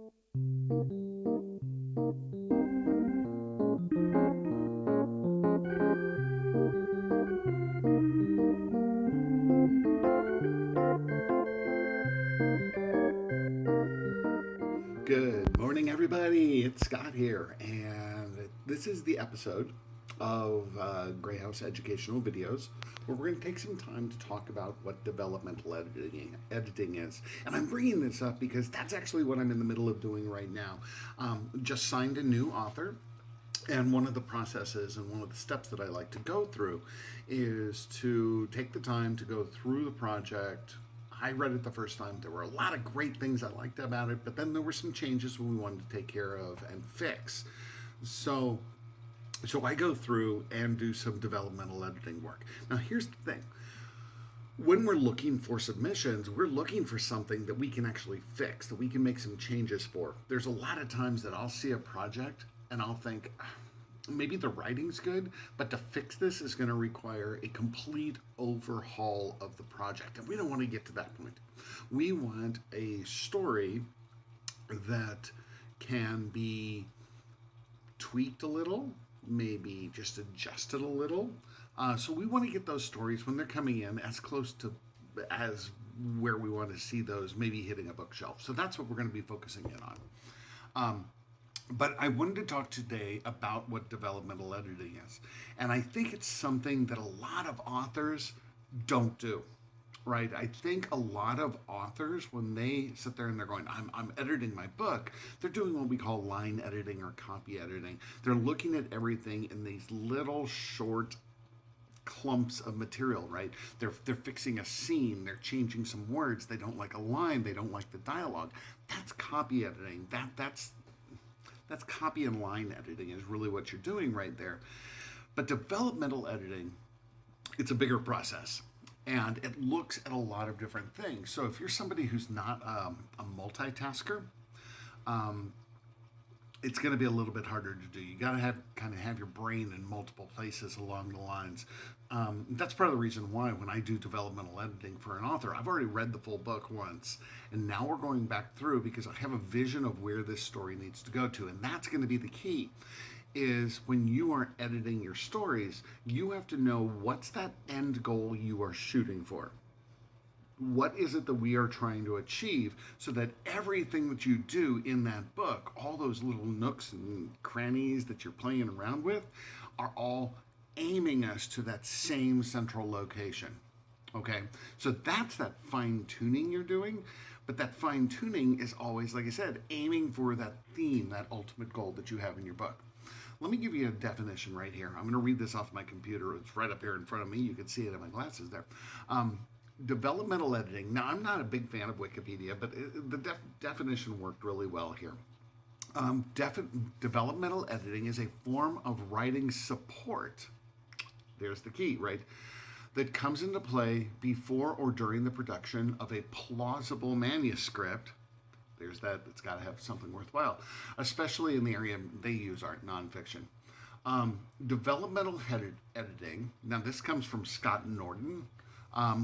Good morning, everybody. It's Scott here, and this is the episode of Grey House Educational Videos where we're going to take some time to talk about what developmental editing is. And I'm bringing this up because that's actually what I'm in the middle of doing right now. Just signed a new author. And one of the processes and one of the steps that I like to go through is to take the time to go through the project. I read it the first time. There were a lot of great things I liked about it, but then there were some changes we wanted to take care of and fix. So I go through and do some developmental editing work. Now, here's the thing. When we're looking for submissions, we're looking for something that we can actually fix, that we can make some changes for. There's a lot of times that I'll see a project and I'll think, maybe the writing's good, but to fix this is going to require a complete overhaul of the project. And we don't want to get to that point. We want a story that can be tweaked a little, maybe just adjusted a little. So we want to get those stories when they're coming in as close to as where we want to see those, maybe hitting a bookshelf. So that's what we're going to be focusing in on. But I wanted to talk today about what developmental editing is. And I think it's something that a lot of authors don't do, right? I think a lot of authors, when they sit there and they're going, I'm editing my book, they're doing what we call line editing or copy editing. They're looking at everything in these little short clumps of material, right? They're fixing a scene, they're changing some words, they don't like a line, they don't like the dialogue. That's copy editing. That's copy and line editing is really what you're doing right there. But developmental editing, it's a bigger process. And it looks at a lot of different things. So if you're somebody who's not a multitasker, it's going to be a little bit harder to do. You got to have your brain in multiple places along the lines. That's part of the reason why when I do developmental editing for an author, I've already read the full book once, and now we're going back through because I have a vision of where this story needs to go to, and that's going to be the key. Is when you are editing your stories, you have to know what's that end goal you are shooting for. What is it that we are trying to achieve so that everything that you do in that book, all those little nooks and crannies that you're playing around with, are all aiming us to that same central location. Okay, so that's that fine tuning you're doing, but that fine tuning is always, like I said, aiming for that theme, that ultimate goal that you have in your book. Let me give you a definition right here. I'm going to read this off my computer. It's right up here in front of me. You can see it in my glasses there. Developmental editing. Now, I'm not a big fan of Wikipedia, but the definition worked really well here. Developmental editing is a form of writing support. There's the key, right? That comes into play before or during the production of a plausible manuscript. There's that. It's got to have something worthwhile, especially in the area they use art nonfiction. Developmental editing. Now, this comes from Scott Norton,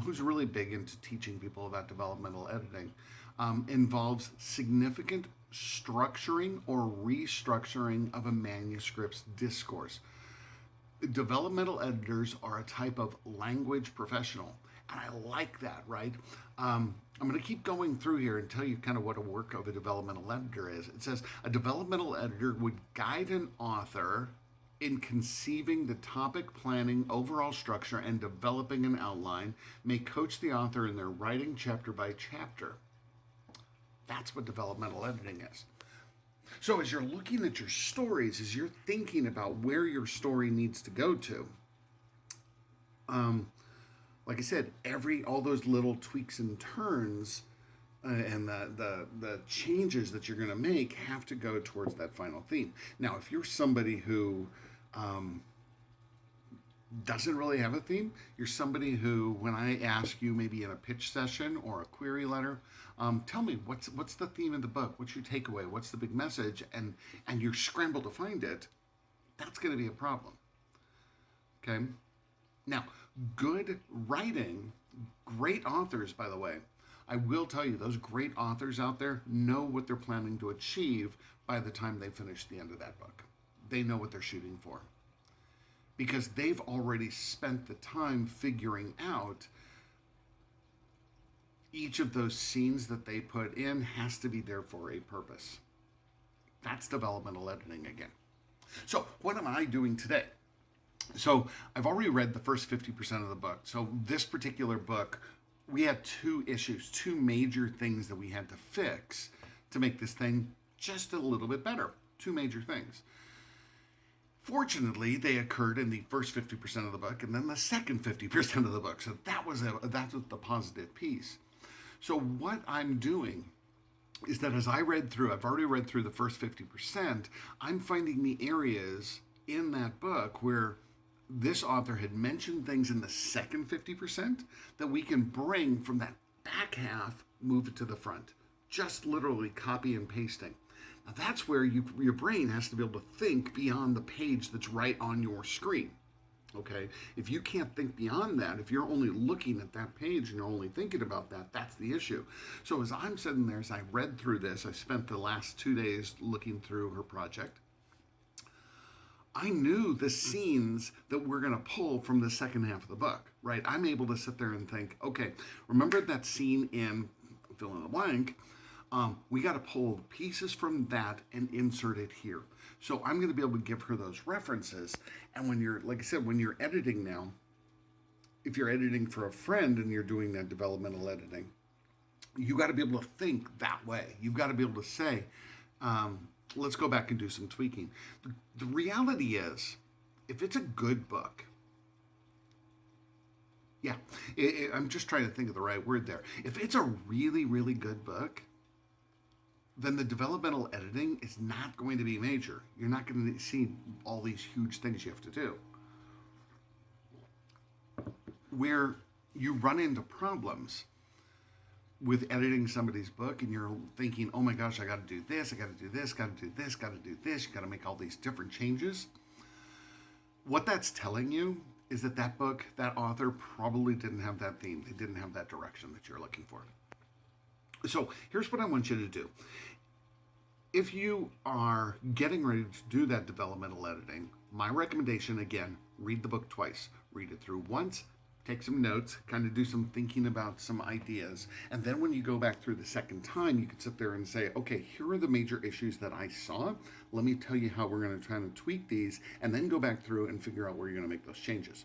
who's really big into teaching people about developmental editing, involves significant structuring or restructuring of a manuscript's discourse. Developmental editors are a type of language professional, and I like that, right? I'm going to keep going through here and tell you kind of what a work of a developmental editor is. It says a developmental editor would guide an author in conceiving the topic, planning, overall structure, and developing an outline, may coach the author in their writing chapter by chapter. That's what developmental editing is. So as you're looking at your stories, as you're thinking about where your story needs to go to, like I said, all those little tweaks and turns and the changes that you're going to make have to go towards that final theme. Now, if you're somebody who doesn't really have a theme, you're somebody who, when I ask you maybe in a pitch session or a query letter, tell me what's the theme of the book, what's your takeaway, what's the big message, and you scramble to find it, that's going to be a problem. Okay? Now, good writing, great authors, by the way, I will tell you, those great authors out there know what they're planning to achieve by the time they finish the end of that book. They know what they're shooting for because they've already spent the time figuring out each of those scenes that they put in has to be there for a purpose. That's developmental editing again. So, what am I doing today? So, I've already read the first 50% of the book. So, this particular book, we had two issues, two major things that we had to fix to make this thing just a little bit better. Two major things. Fortunately, they occurred in the first 50% of the book and then the second 50% of the book. So that's the positive piece. So what I'm doing is that as I've already read through the first 50%, I'm finding the areas in that book where this author had mentioned things in the second 50% that we can bring from that back half, move it to the front. Just literally copy and pasting. Now that's where your brain has to be able to think beyond the page that's right on your screen. Okay, if you can't think beyond that, if you're only looking at that page and you're only thinking about that, that's the issue. So as I'm sitting there, as I read through this, I spent the last 2 days looking through her project. I knew the scenes that we're going to pull from the second half of the book, right? I'm able to sit there and think, okay, remember that scene in fill in the blank? We got to pull the pieces from that and insert it here. So I'm going to be able to give her those references. And when you're, like I said, when you're editing now, if you're editing for a friend and you're doing that developmental editing, you got to be able to think that way. You've got to be able to say, let's go back and do some tweaking. The reality is, if it's a good book, I'm just trying to think of the right word there. If it's a really, really good book, then the developmental editing is not going to be major. You're not going to see all these huge things you have to do. Where you run into problems with editing somebody's book and you're thinking, oh my gosh, I got to do this, I got to do this, got to do this, got to do this, you got to make all these different changes. What that's telling you is that book, that author probably didn't have that theme. They didn't have that direction that you're looking for. So here's what I want you to do. If you are getting ready to do that developmental editing, my recommendation, again, read the book twice. Read it through once, take some notes, kind of do some thinking about some ideas. And then when you go back through the second time, you can sit there and say, okay, here are the major issues that I saw. Let me tell you how we're going to try to tweak these, and then go back through and figure out where you're going to make those changes.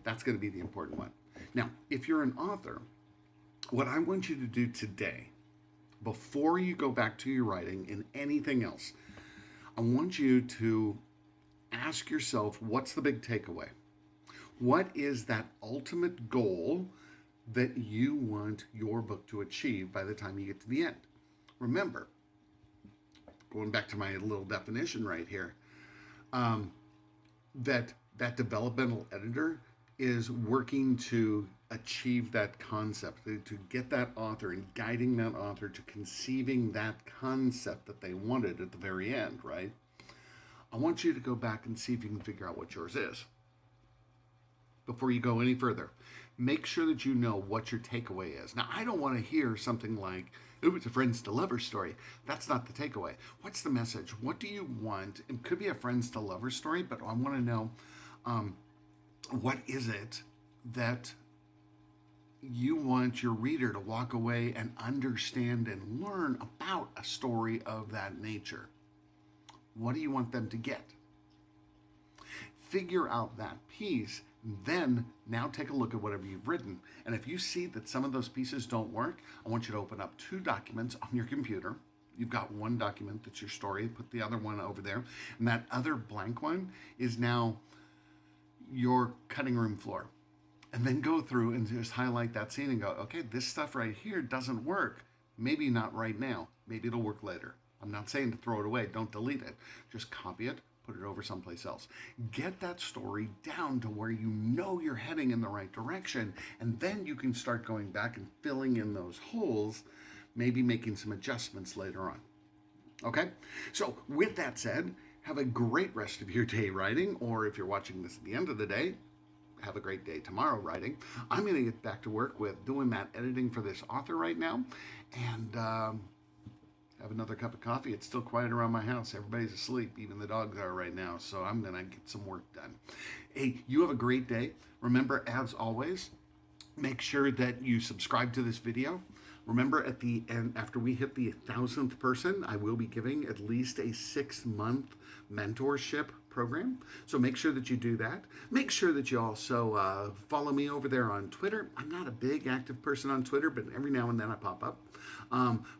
That's going to be the important one. Now, if you're an author, what I want you to do today, before you go back to your writing and anything else, I want you to ask yourself, what's the big takeaway? What is that ultimate goal that you want your book to achieve by the time you get to the end? Remember, going back to my little definition right here, that developmental editor is working to achieve that concept, to get that author and guiding that author to conceiving that concept that they wanted at the very end, right? I want you to go back and see if you can figure out what yours is. Before you go any further, make sure that you know what your takeaway is. Now, I don't want to hear something like, "Ooh, it's a friends to lovers story." That's not the takeaway. What's the message? What do you want? It could be a friends to lovers story, but I want to know, what is it that you want your reader to walk away and understand and learn about a story of that nature? What do you want them to get? Figure out that piece. Then now take a look at whatever you've written. And if you see that some of those pieces don't work, I want you to open up 2 documents on your computer. You've got one document that's your story, put the other one over there. And that other blank one is now your cutting room floor. And then go through and just highlight that scene and go, okay, this stuff right here doesn't work. Maybe not right now. Maybe it'll work later. I'm not saying to throw it away. Don't delete it. Just copy it, put it over someplace else. Get that story down to where you know you're heading in the right direction. And then you can start going back and filling in those holes, maybe making some adjustments later on. Okay? So with that said, have a great rest of your day writing, or if you're watching this at the end of the day, have a great day tomorrow writing. I'm going to get back to work with doing that editing for this author right now, and have another cup of coffee. It's still quiet around my house. Everybody's asleep. Even the dogs are right now. So I'm going to get some work done. Hey, you have a great day. Remember, as always, make sure that you subscribe to this video. Remember, at the end, after we hit the 1,000th person, I will be giving at least a 6-month mentorship program. So make sure that you do that. Make sure that you also follow me over there on Twitter. I'm not a big active person on Twitter, but every now and then I pop up.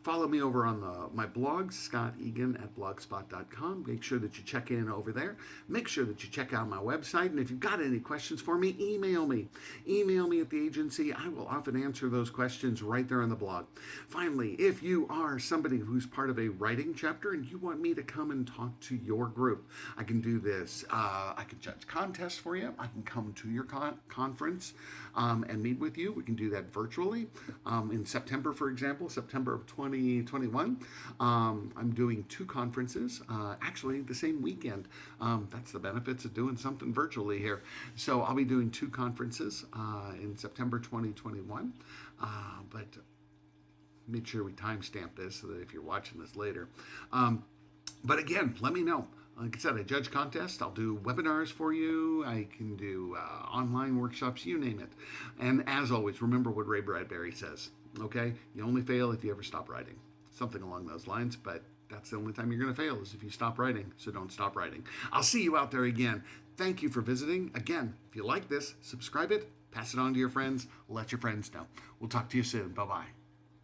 Follow me over on my blog, scottegan@blogspot.com. Make sure that you check in over there. Make sure that you check out my website. And if you've got any questions for me, email me. Email me at the agency. I will often answer those questions right there on the blog. Finally, if you are somebody who's part of a writing chapter and you want me to come and talk to your group, I can do this. I can judge contests for you. I can come to your conference and meet with you. We can do that virtually. In September, for example, September of 2021, I'm doing 2 conferences, actually the same weekend. That's the benefits of doing something virtually here. So I'll be doing 2 conferences in September 2021, but make sure we timestamp this so that if you're watching this later. But again, let me know. Like I said, I judge contests. I'll do webinars for you. I can do online workshops, you name it. And as always, remember what Ray Bradbury says, okay? You only fail if you ever stop writing. Something along those lines, but that's the only time you're going to fail is if you stop writing, so don't stop writing. I'll see you out there again. Thank you for visiting. Again, if you like this, subscribe it, pass it on to your friends, let your friends know. We'll talk to you soon. Bye-bye.